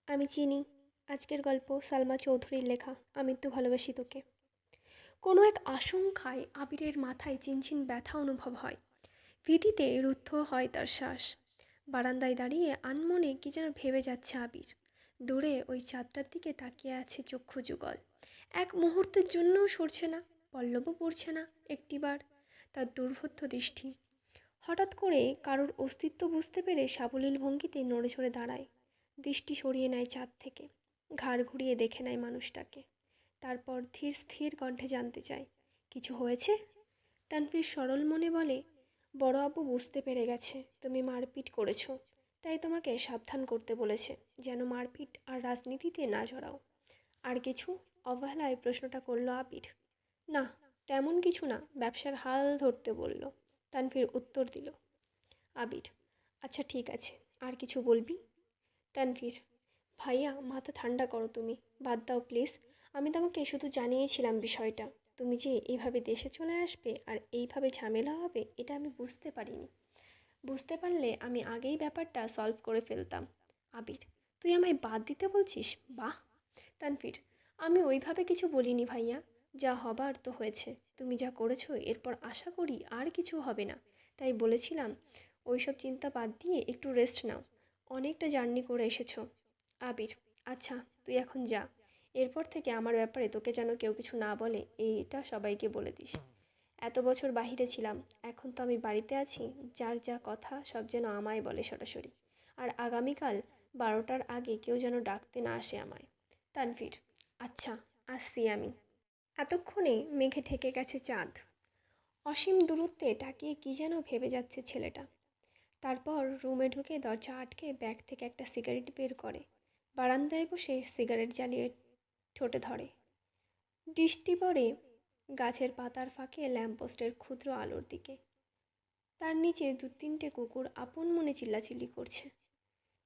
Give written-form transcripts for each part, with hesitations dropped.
আমি চিনি। আজকের গল্প সালমা চৌধুরীর লেখা আমি তো ভালোবাসি তোকে। কোনো এক আশঙ্কায় আবিরের মাথায় চিনচিন ব্যথা অনুভব হয়। ভীতিতে রুদ্ধ হয় তার শ্বাস। বারান্দায় দাঁড়িয়ে আনমনে কি যেন ভেবে যাচ্ছে আবির। দূরে ওই চাঁদটার দিকে তাকিয়ে আছে চক্ষু যুগল। এক মুহূর্তের জন্যও সরছে না, পল্লবও পড়ছে না একটিবার তার দুর্বোধ্য দৃষ্টি। হঠাৎ করে কারোর অস্তিত্ব বুঝতে পেরে সাবলীল ভঙ্গিতে নড়ে চড়ে দাঁড়ায়। দৃষ্টি সরিয়ে নেয় চাঁদ থেকে, ঘাড় ঘুরিয়ে দেখে নেয় মানুষটাকে। তারপর ধীর স্থির কণ্ঠে জানতে চায়, কিছু হয়েছে? তানভীর সরল মনে বলে, বড় আব্বু বুঝতে পেরে গেছে তুমি মারপিট করেছো, তাই তোমাকে সাবধান করতে বলেছে যেন মারপিট আর রাজনীতিতে না জড়াও। আর কিছু? অবহেলায় প্রশ্নটা করলো আবির। না, তেমন কিছু না, ব্যবসার হাল ধরতে বলল। তানভীর উত্তর দিল। আবির, আচ্ছা ঠিক আছে, আর কিছু বলবি? তানভীর, ভাইয়া মাথা ঠান্ডা করো, তুমি বাদ দাও প্লিজ। আমি তোমাকে শুধু জানিয়েছিলাম বিষয়টা। তুমি যে এইভাবে দেশে চলে আসবে আর এইভাবে ঝামেলা হবে এটা আমি বুঝতে পারিনি। বুঝতে পারলে আমি আগেই ব্যাপারটা সলভ করে ফেলতাম। আবির, তুই আমায় বাদ দিতে বলছিস? বাহ। তানভীর, আমি ওইভাবে কিছু বলিনি ভাইয়া। যা হবার তো হয়েছে, তুমি যা করেছো এরপর আশা করি আর কিছু হবে না। তাই বলেছিলাম ওইসব চিন্তা বাদ দিয়ে একটু রেস্ট নাও, অনেকটা জার্নি করে এসেছো। আবির, আচ্ছা তুই এখন যা। এরপর থেকে আমার ব্যাপারে তোকে যেন কেউ কিছু না বলে এইটা সবাইকে বলে দিস। এত বছর বাহিরে ছিলাম, এখন তো আমি বাড়িতে আছি, যার যা কথা সব যেন আমায় বলে সরাসরি। আর আগামীকাল 12টার আগে কেউ যেন ডাকতে না আসে আমায়। তানভীর, আচ্ছা আসছি আমি। এতক্ষণে মেঘে ঢেকে গেছে চাঁদ। অসীম দূরত্বে তাকিয়ে কী যেন ভেবে যাচ্ছে ছেলেটা। তারপর রুমে ঢুকে দরজা আটকে ব্যাগ থেকে একটা সিগারেট বের করে। বারান্দায় বসে সিগারেট জ্বালিয়ে ঠোঁটে ধরে। দৃষ্টি পড়ে গাছের পাতার ফাঁকে ল্যাম্পপোস্টের ক্ষুদ্র আলোর দিকে। তার নিচে 2-3টে কুকুর আপন মনে চিল্লাচিল্লি করছে।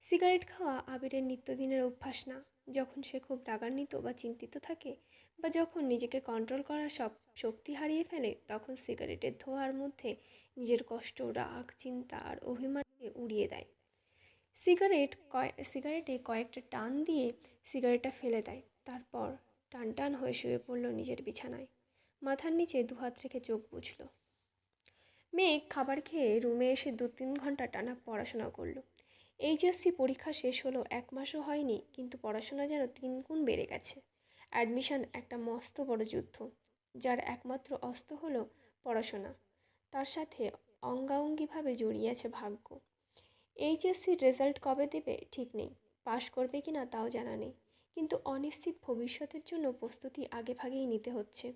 সিগারেট খাওয়া আবিরের নিত্যদিনের অভ্যাস না। যখন সে খুব রাগান্বিত বা চিন্তিত থাকে, বা যখন নিজেকে কন্ট্রোল করার সব শক্তি হারিয়ে ফেলে, তখন সিগারেটের ধোঁয়ার মধ্যে নিজের কষ্ট, রাগ, চিন্তা আর অভিমানকে উড়িয়ে দেয়। সিগারেটে কয়েকটা টান দিয়ে সিগারেটটা ফেলে দেয়। তারপর টান টান হয়ে শুয়ে পড়ল নিজের বিছানায়। মাথার নিচে দুহাত রেখে চোখ বুঝল। মেঘ খাবার খেয়ে রুমে এসে 2-3 ঘন্টা টানা পড়াশোনা করলো। এইচএসসি পরীক্ষা শেষ হলো 1 মাসও হয়নি, কিন্তু পড়াশোনা যেন 3 গুণ বেড়ে গেছে। অ্যাডমিশন একটা মস্ত বড় যুদ্ধ। যার একমাত্র অস্ত্র হলো পড়াশোনা, তার সাথে অঙ্গাঙ্গিভাবে জড়িয়ে আছে ভাগ্য। এইচএসসির রেজাল্ট কবে দেবে ঠিক নেই, পাশ করবে কি না তাও জানা নেই, কিন্তু অনিশ্চিত ভবিষ্যতের জন্য প্রস্তুতি আগেভাগেই নিতে হচ্ছে।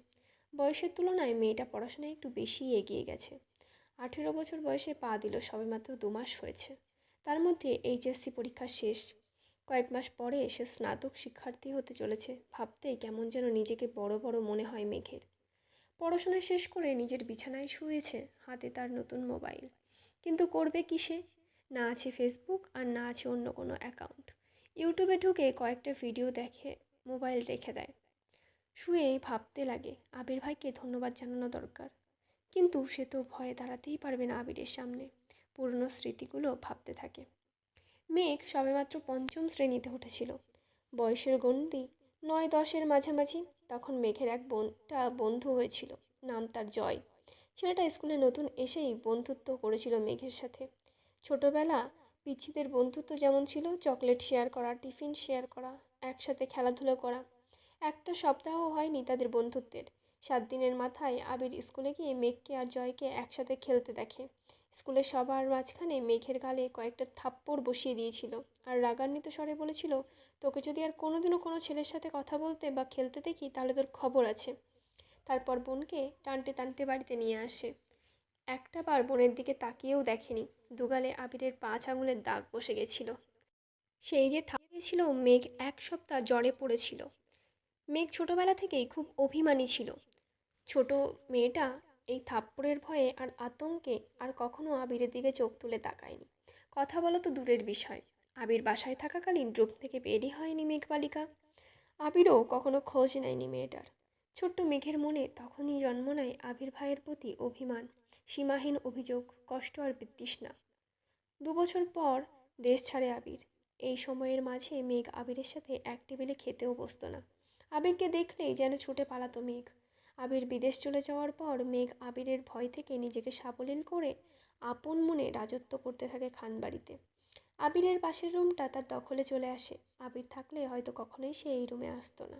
বয়সের তুলনায় মেয়েটা পড়াশোনায় একটু বেশিই এগিয়ে গেছে। 18 বছর বয়সে পা দিল, সবেমাত্র 2 মাস হয়েছে। তার মধ্যে এইচএসসি পরীক্ষা শেষ। কয়েক মাস পরে সে স্নাতক শিক্ষার্থী হতে চলেছে। ভাবতেই কেমন যেন নিজেকে বড় বড় মনে হয় মেঘের। পড়াশোনা শেষ করে নিজের বিছানায় শুয়েছে, হাতে তার নতুন মোবাইল। কিন্তু করবে কি সে? না আছে ফেসবুক, আর না আছে অন্য কোনো অ্যাকাউন্ট। ইউটিউবে ঢুকে কয়েকটা ভিডিও দেখে মোবাইল রেখে দেয়। শুয়ে ভাবতে লাগে আবির ভাইকে ধন্যবাদ জানানো দরকার। কিন্তু সে তো ভয়ে দাঁড়াতেই পারবে না আবিরের সামনে। পুরনো স্মৃতিগুলো ভাবতে থাকে। মেঘ সবেমাত্র 5ম শ্রেণীতে উঠেছিল। বয়সের গণ্ডি 9-10-এর মাঝামাঝি। তখন মেঘের একটা বন্ধু হয়েছিল, নাম তার জয়। ছেলেটা স্কুলে নতুন এসেই বন্ধুত্ব করেছিল মেঘের সাথে। ছোটবেলা পিচ্চিদের বন্ধুত্ব যেমন ছিল, চকলেট শেয়ার করা, টিফিন শেয়ার করা, একসাথে খেলাধুলো করা, একটা সপ্তাহ হয়নি তাদের বন্ধুত্বের। 7 দিনের মাথায় আবির স্কুলে গিয়ে মেঘকে আর জয়কে একসাথে খেলতে দেখে। স্কুলের সবার মাঝখানে মেঘের গালে কয়েকটা থাপ্পড় বসিয়ে দিয়েছিল, আর রাগান্বিত স্বরে বলেছিল, তোকে যদি আর কোনোদিনও কোনো ছেলের সাথে কথা বলতে বা খেলতে দেখি তাহলে তোর খবর আছে। তারপর বোনকে টানতে টানতে বাড়িতে নিয়ে আসে। একটা বার বোনের দিকে তাকিয়েও দেখেনি। দুগালে আবিরের 5 আঙুলের দাগ বসে গেছিল। সেই যে গেছিল, মেঘ 1 সপ্তাহ জ্বরে পড়েছিল। মেঘ ছোটবেলা থেকেই খুব অভিমানী ছিল। ছোট মেয়েটা এই থাপ্পড়ের ভয়ে আর আতঙ্কে আর কখনো আবিরের দিকে চোখ তুলে তাকায়নি। কথা বলা তো দূরের বিষয়, আবির বাসায় থাকাকালীন রূপ থেকে বেরই হয়নি মেঘবালিকা। আবিরও কখনো খোঁজ নেয়নি মেয়েটার। ছোট্ট মেঘের মনে তখনই জন্ম নেয় আবির ভাইয়ের প্রতি অভিমান, সীমাহীন অভিযোগ, কষ্ট আর বিতৃষ্ণা। 2 বছর পর দেশ ছাড়ে আবির। এই সময়ের মাঝে মেঘ আবিরের সাথে এক টেবিলে খেতেও বসতো না। আবিরকে দেখলেই যেন ছুটে পালাতো মেঘ। আবির বিদেশ চলে যাওয়ার পর মেঘ আবিরের ভয় থেকে নিজেকে সাবলীল করে আপন মনে রাজত্ব করতে থাকে খানবাড়িতে। আবিরের পাশের রুমটা তার দখলে চলে আসে। আবির থাকলে হয়তো কখনোই সে এই রুমে আসতো না।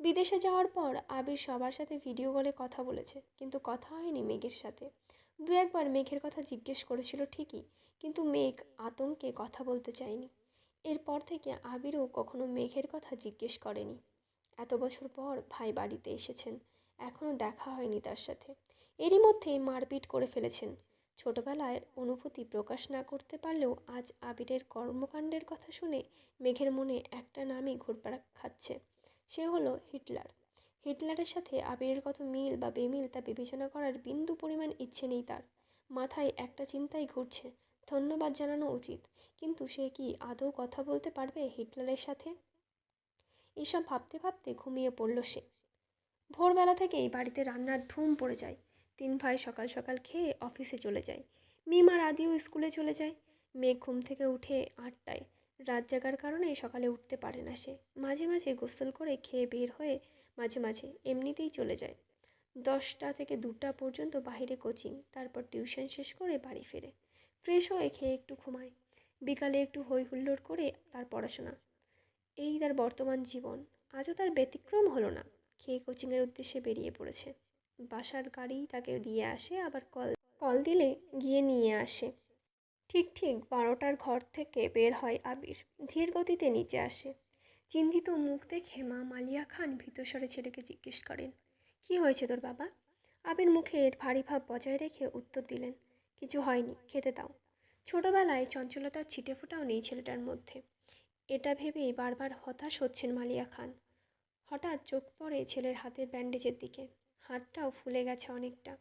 বিদেশে যাওয়ার পর আবির সবার সাথে ভিডিও কলে কথা বলেছে, কিন্তু কথা হয়নি মেঘের সাথে। দু একবার মেঘের কথা জিজ্ঞেস করেছিল ঠিকই, কিন্তু মেঘ আতঙ্কে কথা বলতে চায়নি। এরপর থেকে আবিরও কখনো মেঘের কথা জিজ্ঞেস করেনি। এত বছর পর ভাই বাড়িতে এসেছেন, এখনও দেখা হয়নি তার সাথে। এরই মধ্যে মারপিট করে ফেলেছেন। ছোটবেলায় অনুভূতি প্রকাশ না করতে পারলেও আজ আবিরের কর্মকাণ্ডের কথা শুনে মেঘের মনে একটা নামই ঘুরপাক খাচ্ছে। সে হলো হিটলার। হিটলারের সাথে আবিরের কত মিল বা বেমিল তা বিবেচনা করার বিন্দু পরিমাণ ইচ্ছে নেই তার। মাথায় একটা চিন্তাই ঘুরছে, ধন্যবাদ জানানো উচিত, কিন্তু সে কি আদৌ কথা বলতে পারবে হিটলারের সাথে? এসব ভাবতে ভাবতে ঘুমিয়ে পড়ল সে। ভোরবেলা থেকেই বাড়িতে রান্নার ধুম পড়ে যায়। তিন ভাই সকাল সকাল খেয়ে অফিসে চলে যায়। মিম আর আদিও স্কুলে চলে যায়। মেঘ ঘুম থেকে উঠে 8টায়। রাত জাগার কারণে সকালে উঠতে পারে না সে। মাঝে মাঝে গোসল করে খেয়ে বের হয়ে মাঝে মাঝে এমনিতেই চলে যায়। 10টা থেকে 2টা পর্যন্ত বাইরে কোচিং, তারপর টিউশন শেষ করে বাড়ি ফেরে। ফ্রেশ হয়ে খেয়ে একটু ঘুমায়। বিকালে একটু হই হুল্লোড় করে তার পড়াশোনা। এই তার বর্তমান জীবন। আজও তার ব্যতিক্রম হলো না। খেয়ে কোচিংয়ের উদ্দেশ্যে বেরিয়ে পড়েছে। বাসার গাড়ি তাকে দিয়ে আসে, আবার কল কল দিলে গিয়ে নিয়ে আসে। ঠিক ঠিক 12টার ঘর থেকে বের হয় আবির। ধীর গতিতে নিচে আসে। চিন্তিত মুখ দেখে মা মালিয়া খান ভীতস্বরে ছেলেকে জিজ্ঞেস করেন, কি হয়েছে তোর বাবা? আবির মুখের ভারী ভাব বজায় রেখে উত্তর দিলেন, কিছু হয়নি, খেতে দাও। ছোটবেলায় চঞ্চলতার ছিটেফোঁটাও নেই ছেলেটার মধ্যে। এটা ভেবেই বারবার হতাশ হচ্ছেন মালিয়া খান। হঠাৎ চোখ পড়ে ছেলের হাতের ব্যান্ডেজের দিকে। হাতটাও ফুলে গেছে অনেকটা।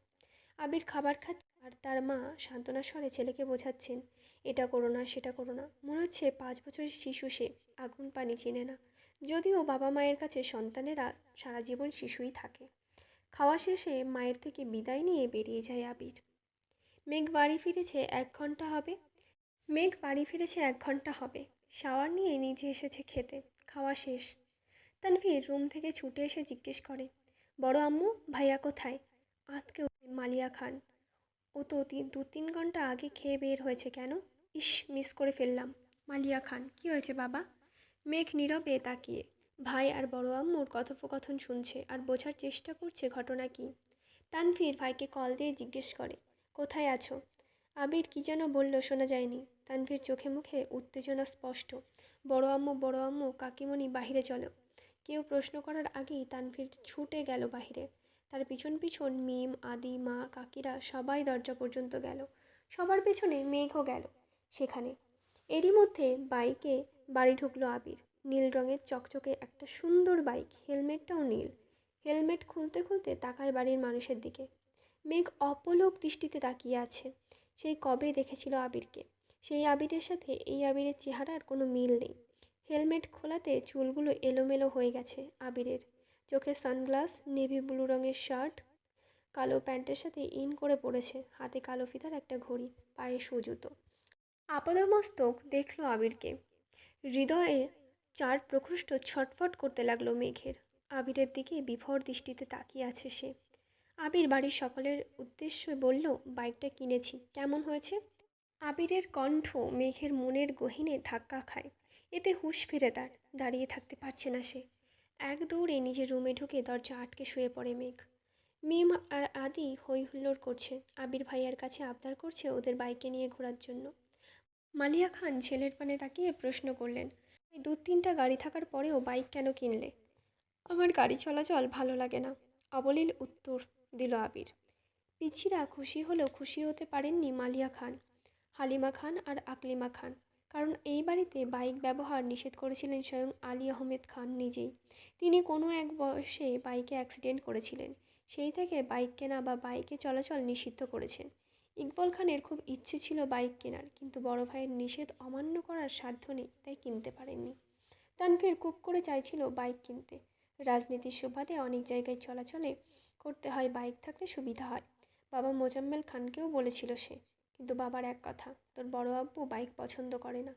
আবির খাবার খাচ্ছে আর তার মা সান্ত্বনা স্বরে ছেলেকে বোঝাচ্ছেন, এটা করো না, সেটা করো না। মনে হচ্ছে 5 বছরের শিশু সে, আগুন পানি চেনে না। যদিও বাবা মায়ের কাছে সন্তানেরা সারা জীবন শিশুই থাকে। খাওয়া শেষে মায়ের থেকে বিদায় নিয়ে বেরিয়ে যায় আবির। মেঘ বাড়ি ফিরেছে 1 ঘন্টা হবে। শাওয়ার নিয়ে নিচে এসেছে খেতে। খাওয়া শেষ। তানভীর রুম থেকে ছুটে এসে জিজ্ঞেস করে, বড় আম্মু, ভাইয়া কোথায়? আঁতকে উঠলেন মালিয়া খান। ও তো 2-3 ঘন্টা আগে খেয়ে বের হয়েছে কেন? ইস, মিস করে ফেললাম। মালিয়া খান, কি হয়েছে বাবা? মেঘ নীরবে তাকিয়ে ভাই আর বড় আম্মুর কথোপকথন শুনছে আর বোঝার চেষ্টা করছে ঘটনা কী। তানভীর ভাইকে কল দিয়ে জিজ্ঞেস করে, কোথায় আছো? আবির কি যেন বলল, শোনা যায়নি। তানভীর চোখে মুখে উত্তেজনা স্পষ্ট। বড় আম্মু, কাকিমণি, বাহিরে চলো। কেউ প্রশ্ন করার আগেই তানভীর ছুটে গেল বাহিরে। তার পিছন পিছন মিম, আদি, মা, কাকিরা সবাই দরজা পর্যন্ত গেল। সবার পেছনে মেঘও গেল সেখানে। এরই মধ্যে বাইকে বাড়ি ঢুকলো আবির। নীল রঙের চকচকে একটা সুন্দর বাইক, হেলমেটটাও নীল। হেলমেট খুলতে খুলতে তাকায় বাড়ির মানুষের দিকে। মেঘ অপলক দৃষ্টিতে তাকিয়ে আছে। সেই কবে দেখেছিল আবিরকে। সেই আবিরের সাথে এই আবিরের চেহারার কোনো মিল নেই। হেলমেট খোলাতে চুলগুলো এলোমেলো হয়ে গেছে আবিরের। চোখে সানগ্লাস, নেভি ব্লু রঙের শার্ট, কালো প্যান্টের সাথে ইন করে পড়েছে। হাতে কালো ফিতার একটা ঘড়ি, পায়ে সুজুতো। আপাদমস্তক দেখল আবিরকে। হৃদয়ে 4 প্রকোষ্ঠ ছটফট করতে লাগলো মেঘের। আবিরের দিকে বিভোর দৃষ্টিতে তাকিয়ে আছে সে। আবির বাড়ির সকলের উদ্দেশ্যে বলল, বাইকটা কিনেছি, কেমন হয়েছে? আবিরের কণ্ঠ মেঘের মনের গহীনে ধাক্কা খায়। এতে হুঁশ ফিরে তার। দাঁড়িয়ে থাকতে পারছে না সে। এক দৌড়ে নিজের রুমে ঢুকে দরজা আটকে শুয়ে পড়ে মেঘ। মিম আর আদি হই হুল্লোড় করছে। আবির ভাইয়ার কাছে আবদার করছে ওদের বাইকে নিয়ে ঘোরার জন্য। মালিয়া খান ছেলের পানে তাকিয়ে প্রশ্ন করলেন, 2-3টা গাড়ি থাকার পরেও বাইক কেন কিনলে? আমার গাড়ি চলাচল ভালো লাগে না, অবলীল উত্তর দিল আবির। পিছিরা খুশি হলেও খুশি হতে পারেননি মালিয়া খান, হালিমা খান আর আকলিমা খান। কারণ এই বাড়িতে বাইক ব্যবহার নিষেধ করেছিলেন স্বয়ং আলী আহমেদ খান নিজেই। তিনি কোনো এক বয়সে বাইকে অ্যাক্সিডেন্ট করেছিলেন। সেই থেকে বাইক কেনা বা বাইকে চলাচল নিষিদ্ধ করেছেন। ইকবল খানের খুব ইচ্ছে ছিল বাইক কেনার, কিন্তু বড় ভাইয়ের নিষেধ অমান্য করার সাধ্য নেই, তাই কিনতে পারেননি। তানভীর খুব করে চাইছিল বাইক কিনতে। রাজনীতির সুবাদে অনেক জায়গায় চলাচলে করতে হয়, বাইক থাকলে সুবিধা হয়। বাবা মোজাম্মেল খানকেও বলেছিল সে, কিন্তু বাবার এক কথা, তোর বড় আব্বু বাইক পছন্দ করে না।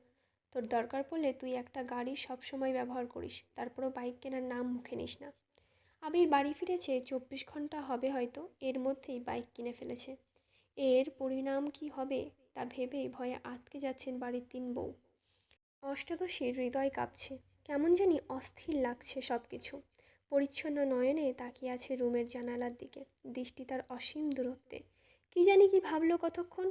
তোর দরকার পড়লে তুই একটা গাড়ি সব সময় ব্যবহার করিস, তারপরও বাইক কেনার নাম মুখে নিস না। আবির বাড়ি ফিরেছে 24 ঘন্টা হবে হয়তো, এর মধ্যেই বাইক কিনে ফেলেছে। এর পরিণাম কি হবে তা ভেবেই ভয়ে আটকে যাচ্ছেন বাড়ির 3 বউ। অষ্টাদশীর হৃদয় কাঁপছে, কেমন জানি অস্থির লাগছে সব কিছু। পরিচ্ছন্ন নয়নে তাকিয়ে আছে রুমের জানালার দিকে, দৃষ্টি তার অসীম দূরত্বে। কি জানি কি ভাবলো কতক্ষণ।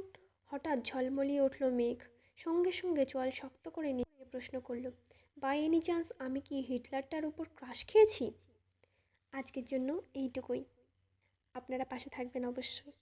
হঠাৎ ঝলমলিয়ে উঠল মেঘ, সঙ্গে সঙ্গে চোয়াল শক্ত করে নিয়ে প্রশ্ন করল, বাই এনি চান্স আমি কি হিটলারটার উপর ক্রাশ খেয়েছি? আজকের জন্য এইটুকুই। আপনারা পাশে থাকবেন অবশ্যই।